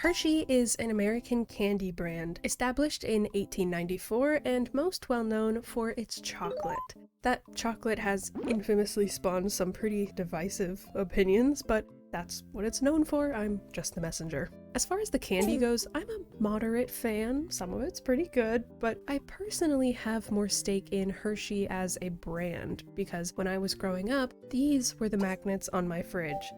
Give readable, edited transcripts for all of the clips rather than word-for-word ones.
Hershey is an American candy brand established in 1894 and most well known for its chocolate. That chocolate has infamously spawned some pretty divisive opinions, but that's what it's known for. I'm just the messenger. As far as the candy goes, I'm a moderate fan. Some of it's pretty good, but I personally have more stake in Hershey as a brand because when I was growing up, these were the magnets on my fridge.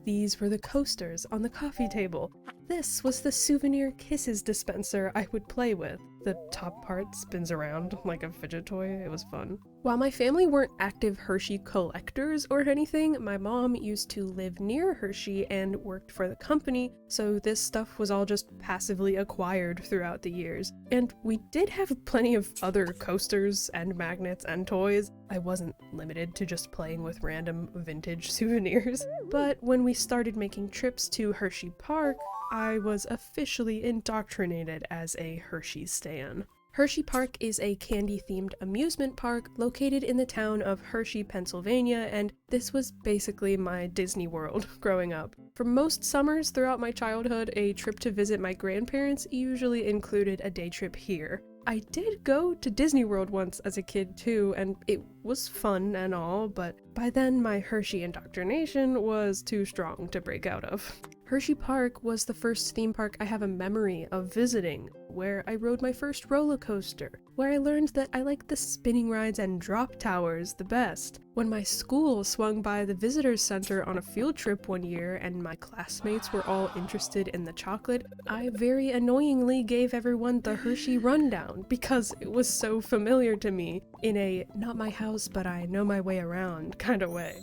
These were the coasters on the coffee table. This was the souvenir kisses dispenser I would play with. The top part spins around like a fidget toy. It was fun. While my family weren't active Hershey collectors or anything, my mom used to live near Hershey and worked for the company, so this stuff was all just passively acquired throughout the years. And we did have plenty of other coasters and magnets and toys. I wasn't limited to just playing with random vintage souvenirs. But when we started making trips to Hersheypark, I was officially indoctrinated as a Hershey stan. Hersheypark is a candy-themed amusement park located in the town of Hershey, Pennsylvania, and this was basically my Disney World growing up. For most summers throughout my childhood, a trip to visit my grandparents usually included a day trip here. I did go to Disney World once as a kid too, and it was fun and all, but by then my Hershey indoctrination was too strong to break out of. Hersheypark was the first theme park I have a memory of visiting, where I rode my first roller coaster, where I learned that I like the spinning rides and drop towers the best. When my school swung by the visitors center on a field trip one year and my classmates were all interested in the chocolate, I very annoyingly gave everyone the Hershey rundown because it was so familiar to me in a not my house but I know my way around kind of way.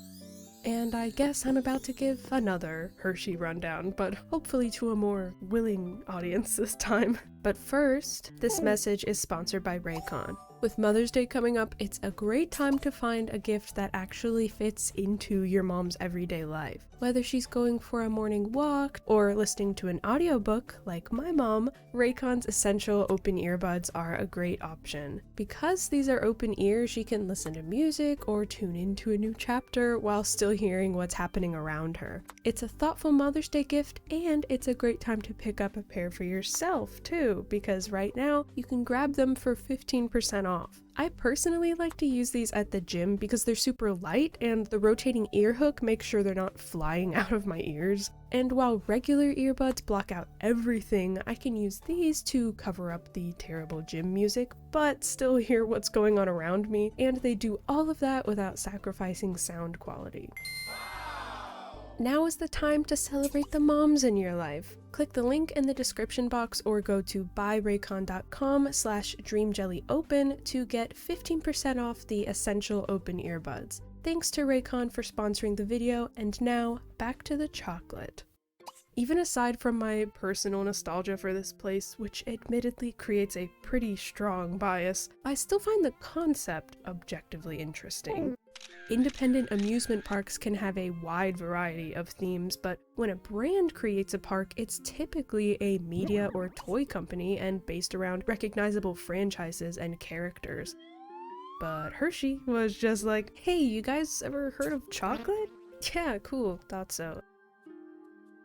And I guess I'm about to give another Hershey rundown, but hopefully to a more willing audience this time. But first, this message is sponsored by Raycon. With Mother's Day coming up, it's a great time to find a gift that actually fits into your mom's everyday life. Whether she's going for a morning walk or listening to an audiobook, like my mom, Raycon's essential open earbuds are a great option. Because these are open ear, she can listen to music or tune into a new chapter while still hearing what's happening around her. It's a thoughtful Mother's Day gift, and it's a great time to pick up a pair for yourself too, because right now you can grab them for 15% off. I personally like to use these at the gym because they're super light and the rotating ear hook makes sure they're not flying out of my ears. And while regular earbuds block out everything, I can use these to cover up the terrible gym music, but still hear what's going on around me, and they do all of that without sacrificing sound quality. Now is the time to celebrate the moms in your life. Click the link in the description box or go to buyraycon.com/dreamjellyopen to get 15% off the essential open earbuds. Thanks to Raycon for sponsoring the video, and now back to the chocolate. Even aside from my personal nostalgia for this place, which admittedly creates a pretty strong bias, I still find the concept objectively interesting. Independent amusement parks can have a wide variety of themes, but when a brand creates a park, it's typically a media or toy company and based around recognizable franchises and characters. But Hershey was just like, hey, you guys ever heard of chocolate? Yeah, cool, thought so.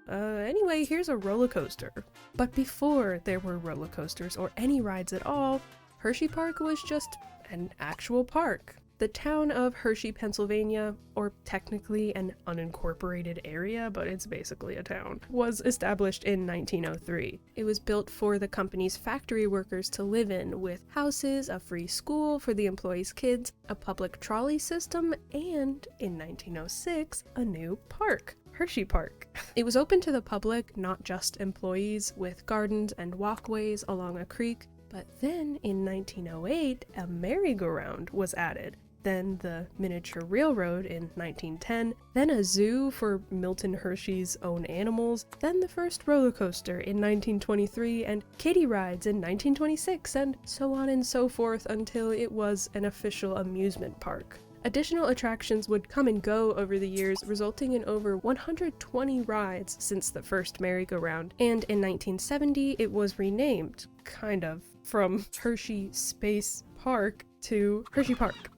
Anyway, here's a roller coaster. But before there were roller coasters or any rides at all, Hersheypark was just an actual park. The town of Hershey, Pennsylvania, or technically an unincorporated area, but it's basically a town, was established in 1903. It was built for the company's factory workers to live in, with houses, a free school for the employees' kids, a public trolley system, and, in 1906, a new park. Hersheypark. It was open to the public, not just employees, with gardens and walkways along a creek. But then, in 1908, a merry-go-round was added. Then the miniature railroad in 1910, then a zoo for Milton Hershey's own animals, then the first roller coaster in 1923, and kiddie rides in 1926, and so on and so forth until it was an official amusement park. Additional attractions would come and go over the years, resulting in over 120 rides since the first merry-go-round, and in 1970 it was renamed, kind of, from Hershey Space Park to Hersheypark.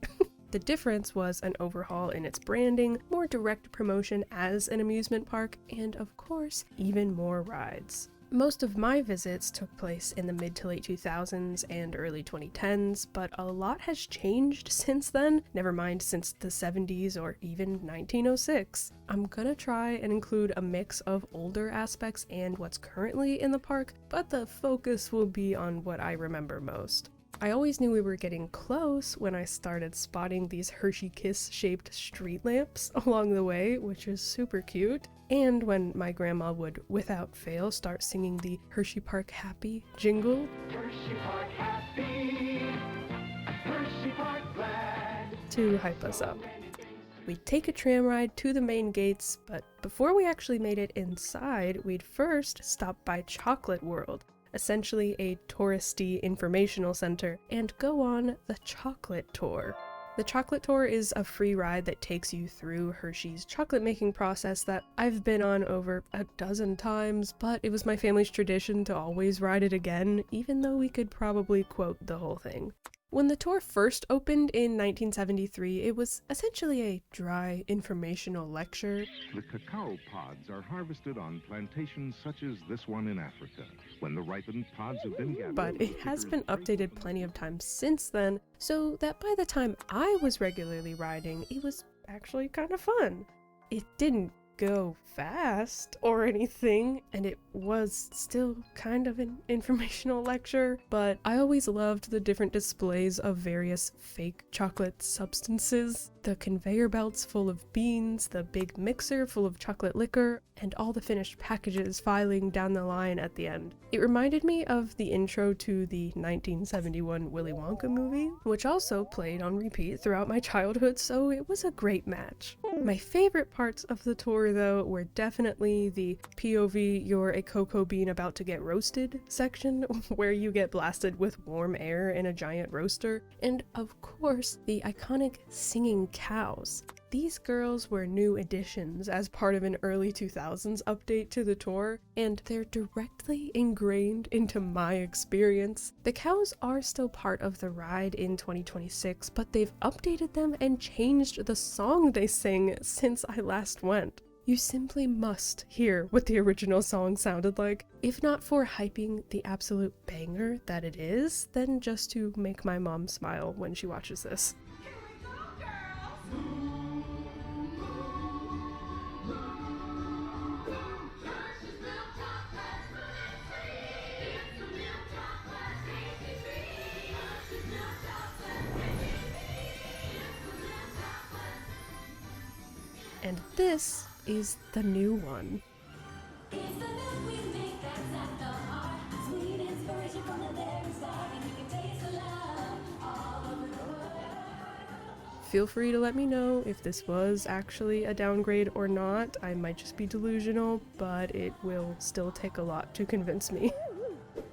The difference was an overhaul in its branding, more direct promotion as an amusement park, and of course, even more rides. Most of my visits took place in the mid to late 2000s and early 2010s, but a lot has changed since then, never mind since the 70s or even 1906. I'm gonna try and include a mix of older aspects and what's currently in the park, but the focus will be on what I remember most. I always knew we were getting close when I started spotting these Hershey Kiss shaped street lamps along the way, which is super cute, and when my grandma would, without fail, start singing the Hersheypark Happy jingle. Hersheypark Happy, Hersheypark glad, to hype us up. We'd take a tram ride to the main gates, but before we actually made it inside, we'd first stop by Chocolate World, essentially a touristy informational center, and go on the Chocolate Tour. The Chocolate Tour is a free ride that takes you through Hershey's chocolate making process that I've been on over a dozen times, but it was my family's tradition to always ride it again, even though we could probably quote the whole thing. When the tour first opened in 1973, it was essentially a dry informational lecture. The cacao pods are harvested on plantations such as this one in Africa. When the ripened pods have been gathered, but it has been updated plenty of times since then, so that by the time I was regularly riding, it was actually kind of fun. It didn't go fast or anything, and it was still kind of an informational lecture, but I always loved the different displays of various fake chocolate substances, the conveyor belts full of beans, the big mixer full of chocolate liquor, and all the finished packages filing down the line at the end. It reminded me of the intro to the 1971 Willy Wonka movie, which also played on repeat throughout my childhood, so it was a great match. My favorite parts of the tour, though, were definitely the POV "you're a cocoa bean about to get roasted" section, where you get blasted with warm air in a giant roaster, and of course, the iconic singing cows. These girls were new additions as part of an early 2000s update to the tour, and they're directly ingrained into my experience. The cows are still part of the ride in 2026, but they've updated them and changed the song they sing since I last went. You simply must hear what the original song sounded like, if not for hyping the absolute banger that it is, then just to make my mom smile when she watches this. And this is the new one. Feel free to let me know if this was actually a downgrade or not. I might just be delusional, but it will still take a lot to convince me.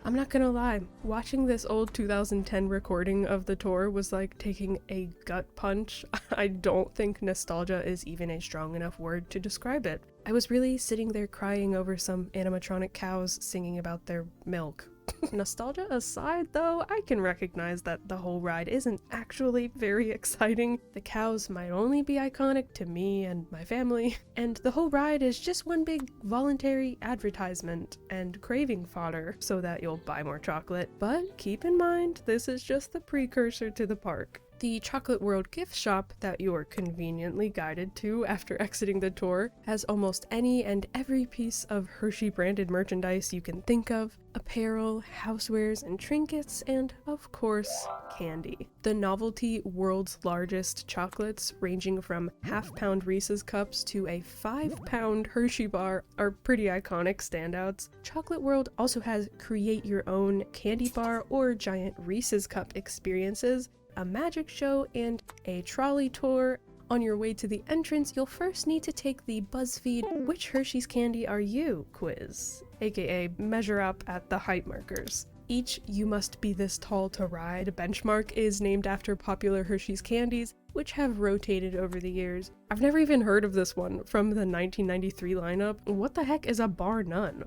I'm not gonna lie, watching this old 2010 recording of the tour was like taking a gut punch. I don't think nostalgia is even a strong enough word to describe it. I was really sitting there crying over some animatronic cows singing about their milk. Nostalgia aside, though, I can recognize that the whole ride isn't actually very exciting. The cows might only be iconic to me and my family, and the whole ride is just one big voluntary advertisement and craving fodder so that you'll buy more chocolate. But keep in mind, this is just the precursor to the park. The Chocolate World gift shop that you're conveniently guided to after exiting the tour has almost any and every piece of Hershey branded merchandise you can think of, apparel, housewares and trinkets, and of course, candy. The novelty world's largest chocolates, ranging from half-pound Reese's cups to a 5-pound Hershey bar, are pretty iconic standouts. Chocolate World also has create your own candy bar or giant Reese's cup experiences, a magic show, and a trolley tour. On your way to the entrance, you'll first need to take the BuzzFeed "Which Hershey's Candy Are You?" quiz, aka measure up at the height markers. Each "You Must Be This Tall to Ride" benchmark is named after popular Hershey's candies, which have rotated over the years. I've never even heard of this one from the 1993 lineup. What the heck is a bar none?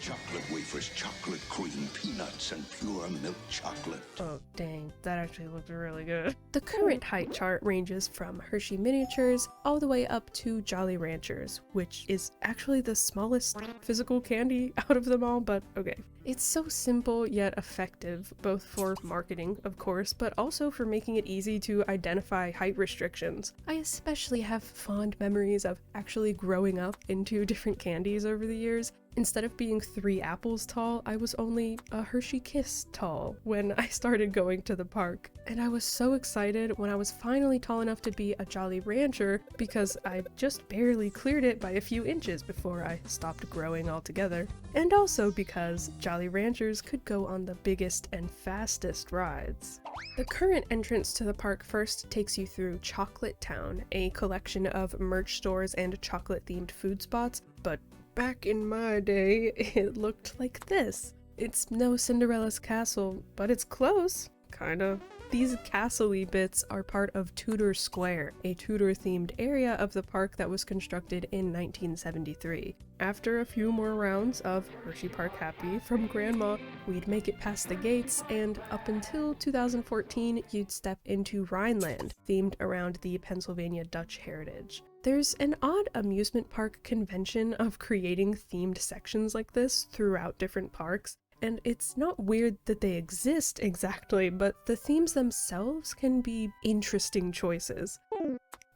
chocolate wafers, chocolate cream, peanuts, and pure milk chocolate. Oh dang, that actually looked really good. The current height chart ranges from Hershey Miniatures all the way up to Jolly Ranchers, which is actually the smallest physical candy out of them all, but okay. It's so simple yet effective, both for marketing, of course, but also for making it easy to identify height restrictions. I especially have fond memories of actually growing up into different candies over the years. Instead of being 3 apples tall, I was only a Hershey Kiss tall when I started going to the park. And I was so excited when I was finally tall enough to be a Jolly Rancher because I just barely cleared it by a few inches before I stopped growing altogether. And also because Jolly Ranchers could go on the biggest and fastest rides. The current entrance to the park first takes you through Chocolate Town, a collection of merch stores and chocolate-themed food spots, but back in my day, it looked like this. It's no Cinderella's castle, but it's close, kinda. These castle-y bits are part of Tudor Square, a Tudor-themed area of the park that was constructed in 1973. After a few more rounds of Hersheypark Happy from Grandma, we'd make it past the gates, and up until 2014, you'd step into Rhineland, themed around the Pennsylvania Dutch heritage. There's an odd amusement park convention of creating themed sections like this throughout different parks, and it's not weird that they exist exactly, but the themes themselves can be interesting choices.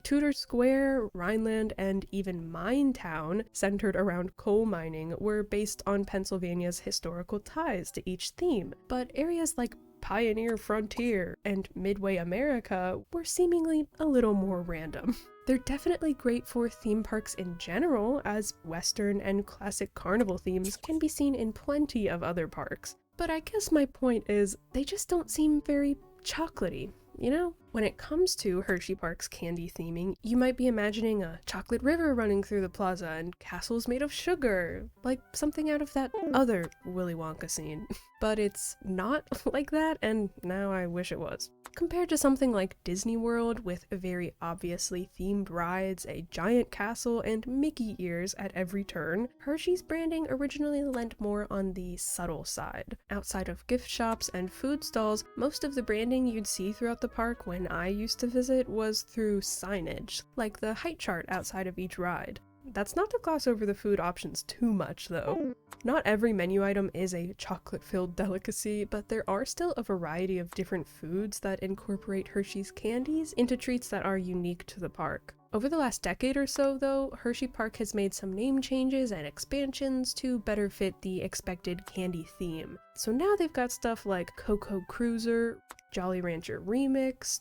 Tudor Square, Rhineland, and even Minetown, centered around coal mining, were based on Pennsylvania's historical ties to each theme, but areas like Pioneer Frontier and Midway America were seemingly a little more random. They're definitely great for theme parks in general, as Western and classic carnival themes can be seen in plenty of other parks. But I guess my point is, they just don't seem very chocolatey, you know? When it comes to Hersheypark's candy theming, you might be imagining a chocolate river running through the plaza and castles made of sugar, like something out of that other Willy Wonka scene. But it's not like that, and now I wish it was. Compared to something like Disney World with very obviously themed rides, a giant castle, and Mickey ears at every turn, Hershey's branding originally lent more on the subtle side. Outside of gift shops and food stalls, most of the branding you'd see throughout the park when I used to visit was through signage, like the height chart outside of each ride. That's not to gloss over the food options too much, though. Not every menu item is a chocolate-filled delicacy, but there are still a variety of different foods that incorporate Hershey's candies into treats that are unique to the park. Over the last decade or so, though, Hersheypark has made some name changes and expansions to better fit the expected candy theme. So now they've got stuff like Cocoa Cruiser, Jolly Rancher Remix,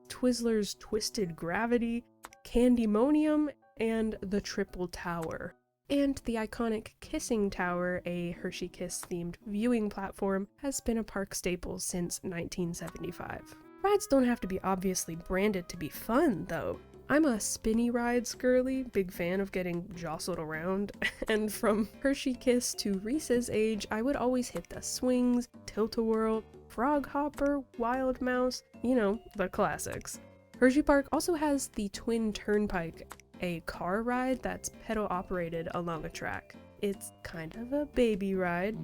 Twizzlers Twisted Gravity, Candymonium, and the Triple Tower. And the iconic Kissing Tower, a Hershey Kiss themed viewing platform, has been a park staple since 1975. Rides don't have to be obviously branded to be fun, though. I'm a spinny rides girly, big fan of getting jostled around, and from Hershey Kiss to Reese's age, I would always hit the swings, Tilt-A-Whirl, Frog Hopper, Wild Mouse, you know, the classics. Hersheypark also has the Twin Turnpike, a car ride that's pedal operated along a track. It's kind of a baby ride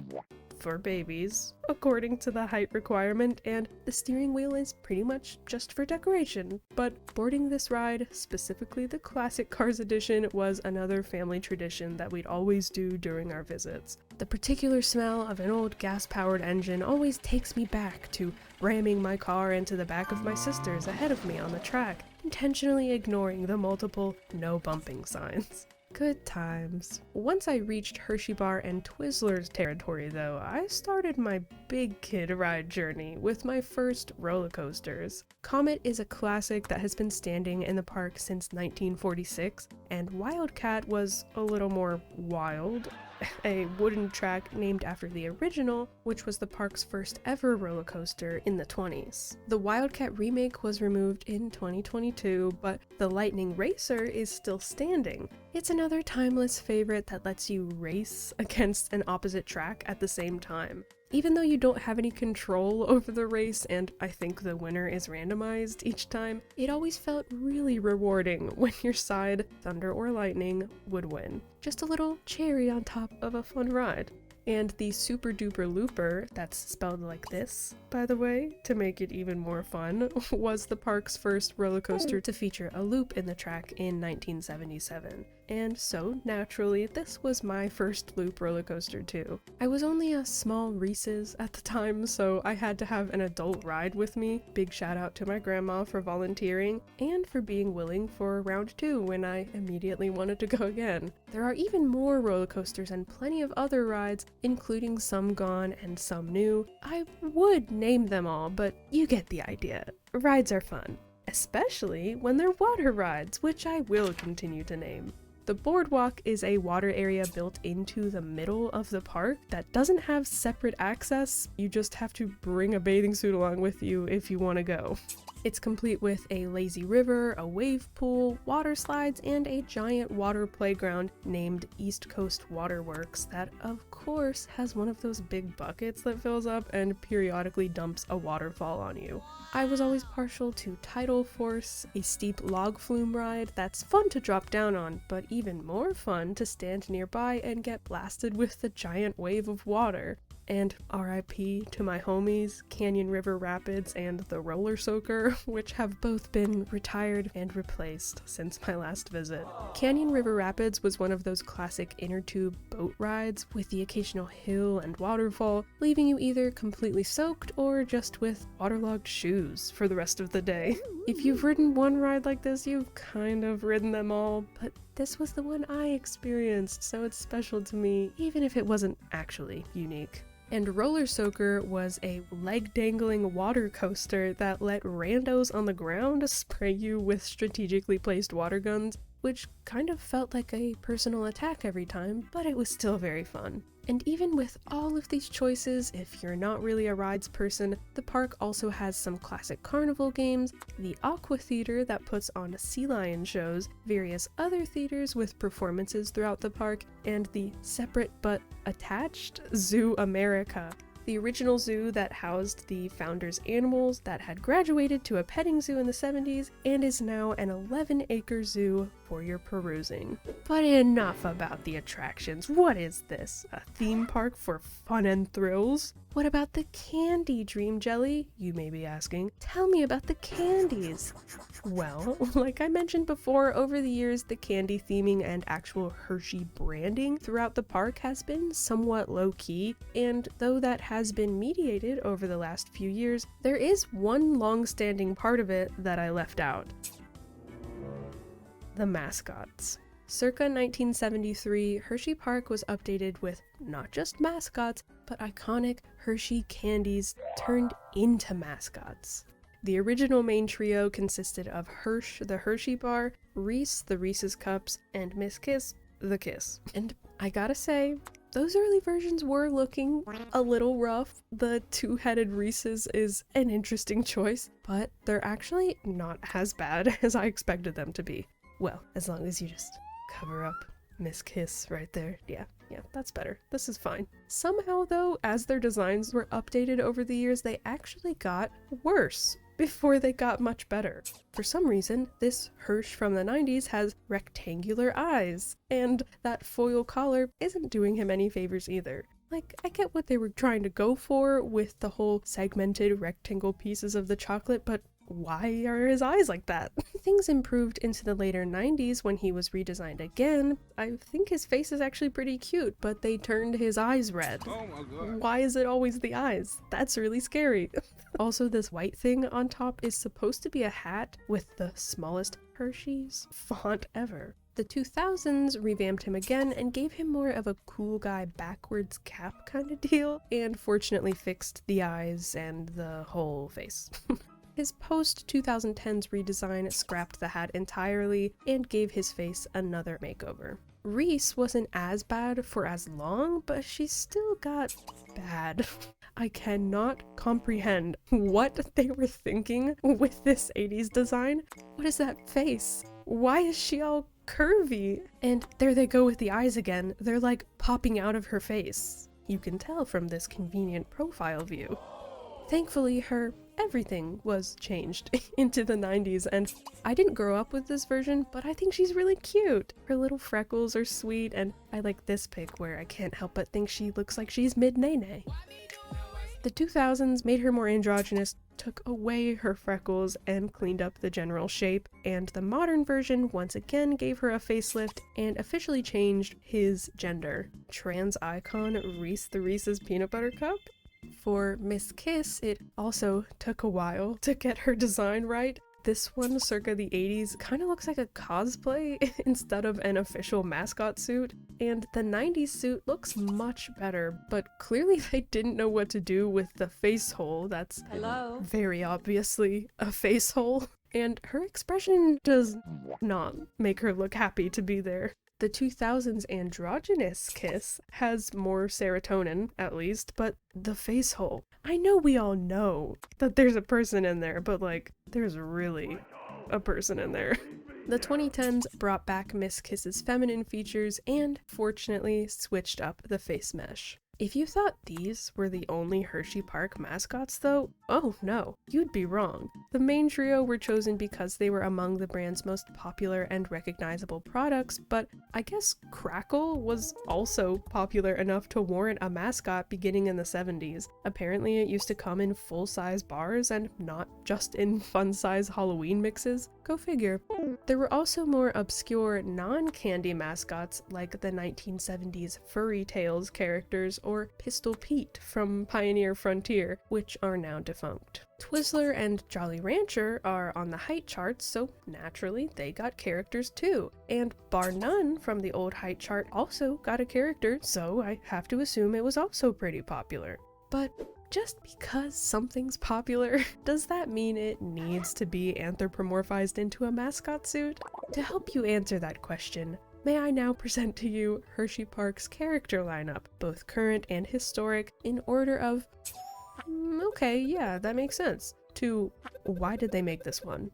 for babies, according to the height requirement, and the steering wheel is pretty much just for decoration. But boarding this ride, specifically the Classic Cars edition, was another family tradition that we'd always do during our visits. The particular smell of an old gas-powered engine always takes me back to ramming my car into the back of my sister's ahead of me on the track, intentionally ignoring the multiple no bumping signs. Good times. Once I reached Hershey Bar and Twizzlers territory, though, I started my big kid ride journey with my first roller coasters. Comet is a classic that has been standing in the park since 1946, and Wildcat was a little more wild. A wooden track named after the original, which was the park's first ever roller coaster in the 20s. The Wildcat remake was removed in 2022, but the Lightning Racer is still standing. It's another timeless favorite that lets you race against an opposite track at the same time. Even though you don't have any control over the race, and I think the winner is randomized each time, it always felt really rewarding when your side, Thunder or Lightning, would win. Just a little cherry on top of a fun ride. And the Super Duper Looper, that's spelled like this, by the way, to make it even more fun, was the park's first roller coaster to feature a loop in the track in 1977. And so, naturally, this was my first loop roller coaster too. I was only a small Reese's at the time, so I had to have an adult ride with me. Big shout out to my grandma for volunteering, and for being willing for round 2 when I immediately wanted to go again. There are even more roller coasters and plenty of other rides, including some gone and some new. I would name them all, but you get the idea. Rides are fun, especially when they're water rides, which I will continue to name. The boardwalk is a water area built into the middle of the park that doesn't have separate access. You just have to bring a bathing suit along with you if you want to go. It's complete with a lazy river, a wave pool, water slides, and a giant water playground named East Coast Waterworks that, of course, has one of those big buckets that fills up and periodically dumps a waterfall on you. I was always partial to Tidal Force, a steep log flume ride that's fun to drop down on, but even more fun to stand nearby and get blasted with the giant wave of water. And RIP to my homies, Canyon River Rapids and the Roller Soaker, which have both been retired and replaced since my last visit. Canyon River Rapids was one of those classic inner tube boat rides with the occasional hill and waterfall, leaving you either completely soaked or just with waterlogged shoes for the rest of the day. If you've ridden one ride like this, you've kind of ridden them all, but this was the one I experienced, so it's special to me, even if it wasn't actually unique. And Roller Soaker was a leg-dangling water coaster that let randos on the ground spray you with strategically placed water guns, which kind of felt like a personal attack every time, but it was still very fun. And even with all of these choices, if you're not really a rides person, the park also has some classic carnival games, the Aqua Theater that puts on sea lion shows, various other theaters with performances throughout the park, and the separate but attached Zoo America, the original zoo that housed the founders' animals that had graduated to a petting zoo in the 70s and is now an 11-acre zoo for your perusing. But enough about the attractions. What is this? A theme park for fun and thrills? What about the candy, Dream Jelly? You may be asking. Tell me about the candies. Well, like I mentioned before, over the years, the candy theming and actual Hershey branding throughout the park has been somewhat low-key, and though that has been mediated over the last few years, there is one long-standing part of it that I left out. The mascots. Circa 1973, Hersheypark was updated with not just mascots, but iconic Hershey candies turned into mascots. The original main trio consisted of Hersh, the Hershey bar, Reese, the Reese's Cups, and Miss Kiss, the Kiss. And I gotta say, those early versions were looking a little rough. The two-headed Reese's is an interesting choice, but they're actually not as bad as I expected them to be. Well, as long as you just cover up Miss Kiss right there. Yeah, that's better. This is fine. Somehow though, as their designs were updated over the years, they actually got worse before they got much better. For some reason, this Hersh from the 90s has rectangular eyes, and that foil collar isn't doing him any favors either. Like, I get what they were trying to go for with the whole segmented rectangle pieces of the chocolate, but why are his eyes like that? Things improved into the later 90s when he was redesigned again. I think his face is actually pretty cute, but they turned his eyes red. Oh my god. Why is it always the eyes? That's really scary. Also, this white thing on top is supposed to be a hat with the smallest Hershey's font ever. The 2000s revamped him again and gave him more of a cool guy backwards cap kind of deal, and fortunately fixed the eyes and the whole face. His post-2010s redesign scrapped the hat entirely and gave his face another makeover. Reese wasn't as bad for as long, but she still got bad. I cannot comprehend what they were thinking with this 80s design. What is that face? Why is she all curvy? And there they go with the eyes again. They're like popping out of her face. You can tell from this convenient profile view. Thankfully, her everything was changed into the 90s, and I didn't grow up with this version, but I think she's really cute. Her little freckles are sweet, and I like this pic where I can't help but think she looks like she's mid-nay-nay. The 2000s made her more androgynous, took away her freckles, and cleaned up the general shape, and the modern version once again gave her a facelift and officially changed his gender. Trans icon Reese the Reese's Peanut Butter Cup? For Miss Kiss, it also took a while to get her design right. This one, circa the 80s, kind of looks like a cosplay instead of an official mascot suit, and the 90s suit looks much better, but clearly they didn't know what to do with the face hole. That's very obviously a face hole, and her expression does not make her look happy to be there. The 2000s androgynous Kiss has more serotonin, at least, but the face hole. I know we all know that there's a person in there, but like, there's really a person in there. The 2010s brought back Miss Kiss's feminine features and, fortunately, switched up the face mesh. If you thought these were the only Hersheypark mascots though, oh no, you'd be wrong. The main trio were chosen because they were among the brand's most popular and recognizable products, but I guess Crackle was also popular enough to warrant a mascot beginning in the 70s. Apparently it used to come in full-size bars and not just in fun-size Halloween mixes. Go figure. There were also more obscure non-candy mascots like the 1970s Furry Tales characters or Pistol Pete from Pioneer Frontier, which are now defunct. Twizzler and Jolly Rancher are on the height charts, so naturally they got characters too. And Bar None from the old height chart also got a character, so I have to assume it was also pretty popular. But just because something's popular, does that mean it needs to be anthropomorphized into a mascot suit? To help you answer that question, may I now present to you Hersheypark's character lineup, both current and historic, in order of, okay, yeah, that makes sense, to why did they make this one?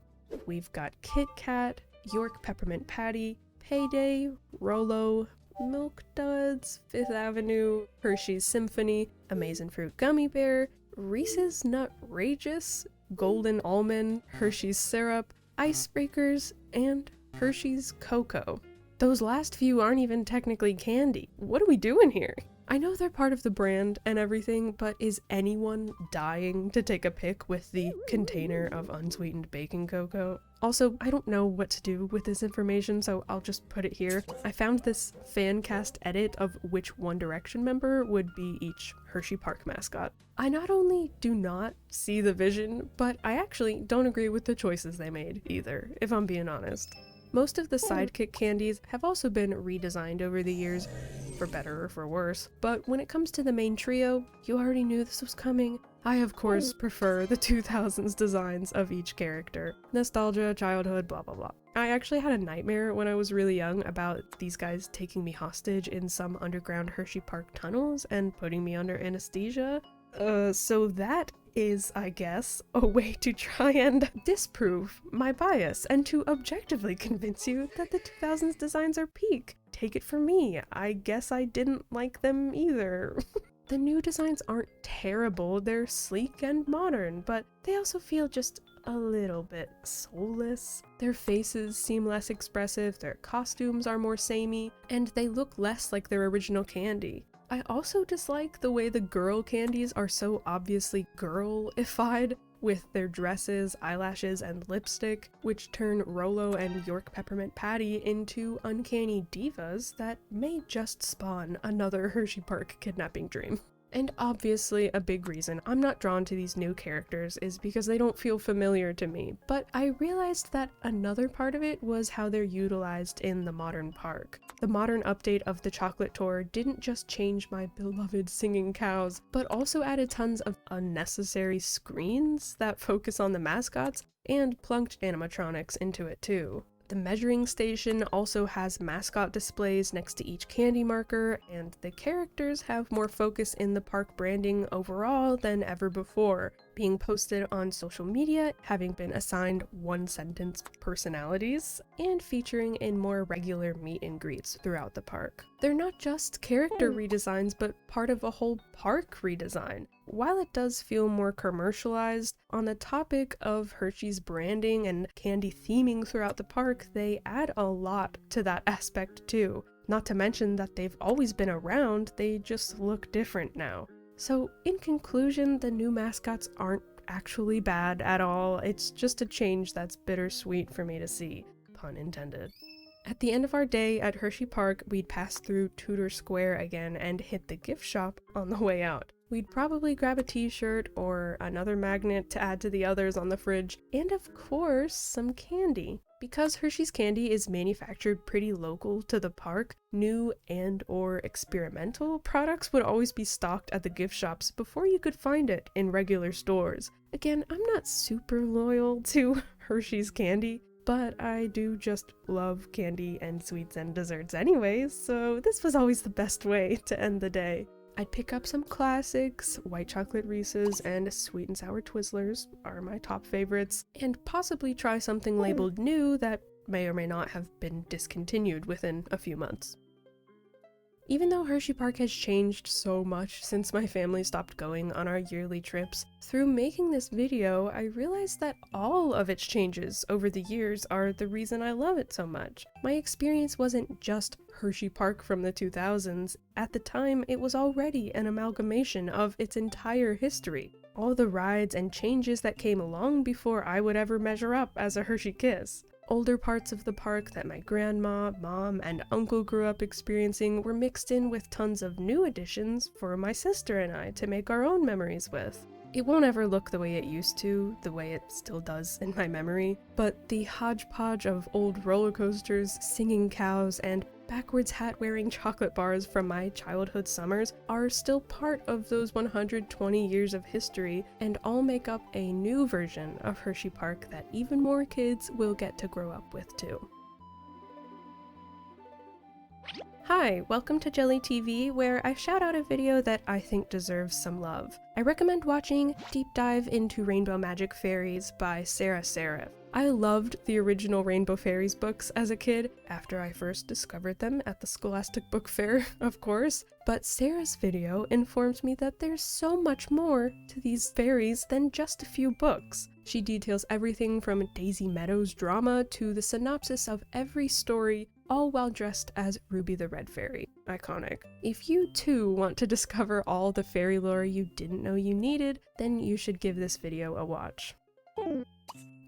We've got Kit Kat, York Peppermint Patty, Payday, Rolo, Milk Duds, Fifth Avenue, Hershey's Symphony, Amazing Fruit Gummy Bear, Reese's Nutrageous, Golden Almond, Hershey's Syrup, Icebreakers, and Hershey's Cocoa. Those last few aren't even technically candy. What are we doing here? I know they're part of the brand and everything, but is anyone dying to take a pic with the container of unsweetened baking cocoa? Also, I don't know what to do with this information, so I'll just put it here. I found this fan cast edit of which One Direction member would be each Hersheypark mascot. I not only do not see the vision, but I actually don't agree with the choices they made either, if I'm being honest. Most of the sidekick candies have also been redesigned over the years, for better or for worse, but when it comes to the main trio, you already knew this was coming. I of course prefer the 2000s designs of each character. Nostalgia, childhood, blah blah blah. I actually had a nightmare when I was really young about these guys taking me hostage in some underground Hersheypark tunnels and putting me under anesthesia. So that is, I guess, a way to try and disprove my bias and to objectively convince you that the 2000s designs are peak. Take it from me, I guess I didn't like them either. The new designs aren't terrible, they're sleek and modern, but they also feel just a little bit soulless. Their faces seem less expressive, their costumes are more samey, and they look less like their original candy. I also dislike the way the girl candies are so obviously girl-ified, with their dresses, eyelashes, and lipstick, which turn Rolo and York Peppermint Patty into uncanny divas that may just spawn another Hersheypark kidnapping dream. And obviously a big reason I'm not drawn to these new characters is because they don't feel familiar to me, but I realized that another part of it was how they're utilized in the modern park. The modern update of the Chocolate Tour didn't just change my beloved singing cows, but also added tons of unnecessary screens that focus on the mascots and plunked animatronics into it too. The measuring station also has mascot displays next to each candy marker, and the characters have more focus in the park branding overall than ever before, being posted on social media, having been assigned one-sentence personalities, and featuring in more regular meet and greets throughout the park. They're not just character redesigns, but part of a whole park redesign. While it does feel more commercialized, on the topic of Hershey's branding and candy theming throughout the park, they add a lot to that aspect too. Not to mention that they've always been around, they just look different now. So in conclusion, the new mascots aren't actually bad at all. It's just a change that's bittersweet for me to see, pun intended. At the end of our day at Hersheypark, we'd pass through Tudor Square again and hit the gift shop on the way out. We'd probably grab a t-shirt or another magnet to add to the others on the fridge, and of course, some candy. Because Hershey's candy is manufactured pretty local to the park, new and/or experimental products would always be stocked at the gift shops before you could find it in regular stores. Again, I'm not super loyal to Hershey's candy, but I do just love candy and sweets and desserts anyways, so this was always the best way to end the day. I'd pick up some classics, white chocolate Reese's and sweet and sour Twizzlers are my top favorites, and possibly try something labeled new that may or may not have been discontinued within a few months. Even though Hersheypark has changed so much since my family stopped going on our yearly trips, through making this video, I realized that all of its changes over the years are the reason I love it so much. My experience wasn't just Hersheypark from the 2000s. At the time, it was already an amalgamation of its entire history. All the rides and changes that came along before I would ever measure up as a Hershey Kiss. Older parts of the park that my grandma, mom, and uncle grew up experiencing were mixed in with tons of new additions for my sister and I to make our own memories with. It won't ever look the way it used to, the way it still does in my memory, but the hodgepodge of old roller coasters, singing cows, and backwards hat-wearing chocolate bars from my childhood summers are still part of those 120 years of history, and all make up a new version of Hersheypark that even more kids will get to grow up with too. Hi, welcome to Jelly TV, where I shout out a video that I think deserves some love. I recommend watching Deep Dive into Rainbow Magic Fairies by Sarah Seraph. I loved the original Rainbow Fairies books as a kid, after I first discovered them at the Scholastic Book Fair, of course, but Sarah's video informs me that there's so much more to these fairies than just a few books. She details everything from Daisy Meadows' drama to the synopsis of every story, all while dressed as Ruby the Red Fairy. Iconic. If you too want to discover all the fairy lore you didn't know you needed, then you should give this video a watch.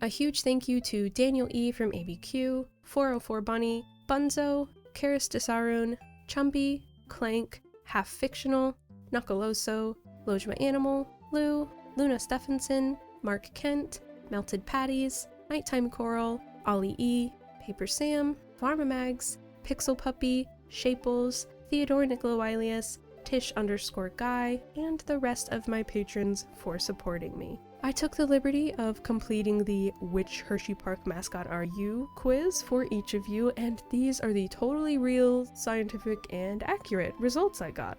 A huge thank you to Daniel E. from ABQ, 404 Bunny, Bunzo, Karis Desarun, Chumpy, Clank, Half Fictional, Knuckleoso, Lojma Animal, Lou, Luna Stephenson, Mark Kent, Melted Patties, Nighttime Coral, Ollie E, Paper Sam, Pharmamags, Pixel Puppy, Shaples, Theodore Nicoloilius, Tish_Guy, and the rest of my patrons for supporting me. I took the liberty of completing the Which Hersheypark Mascot Are You quiz for each of you, and these are the totally real, scientific, and accurate results I got.